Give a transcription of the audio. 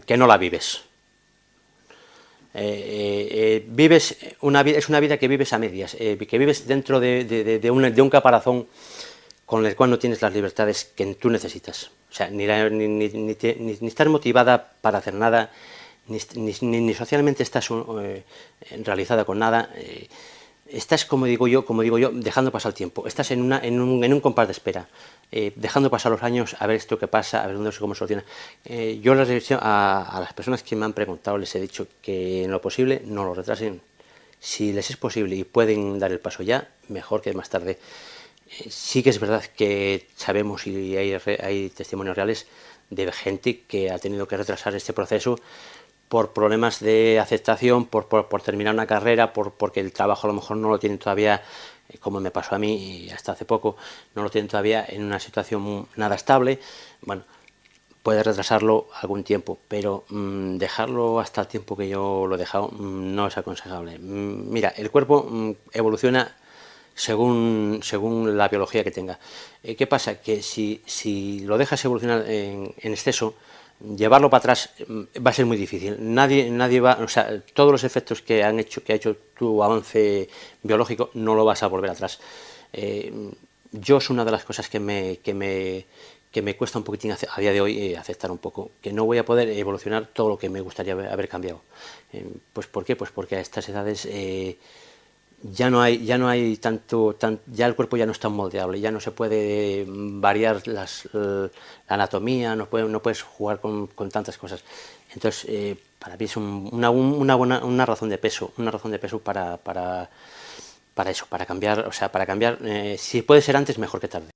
que no la vives. Vives una vida, es una vida que vives a medias, que vives dentro de un caparazón con el cual no tienes las libertades que tú necesitas. O sea, ni estás motivada para hacer nada, ni socialmente estás realizada con nada. Estás, como digo yo, dejando pasar el tiempo. Estás en un compás de espera, dejando pasar los años a ver esto que pasa, a ver cómo soluciona. Yo a las personas que me han preguntado les he dicho que en lo posible no lo retrasen. Si les es posible y pueden dar el paso ya, mejor que más tarde. Sí que es verdad que sabemos y hay testimonios reales de gente que ha tenido que retrasar este proceso por problemas de aceptación, por terminar una carrera, porque el trabajo a lo mejor no lo tienen todavía, como me pasó a mí y hasta hace poco, no lo tienen todavía en una situación nada estable. Bueno, puede retrasarlo algún tiempo, pero dejarlo hasta el tiempo que yo lo he dejado no es aconsejable. Mira, el cuerpo evoluciona según la biología que tenga. ¿Qué pasa? Que si lo dejas evolucionar en exceso, llevarlo para atrás va a ser muy difícil. Nadie va, o sea, todos los efectos que ha hecho tu avance biológico no lo vas a volver atrás. Yo es una de las cosas que me cuesta un poquitín a día de hoy aceptar un poco, que no voy a poder evolucionar todo lo que me gustaría haber cambiado. Pues ¿por qué? Pues porque a estas edades ya no hay ya el cuerpo ya no es tan moldeable, ya no se puede variar la anatomía, no puedes jugar con tantas cosas. Entonces, para mí es una razón de peso, para eso, para cambiar, o sea, para cambiar, si puede ser antes, mejor que tarde.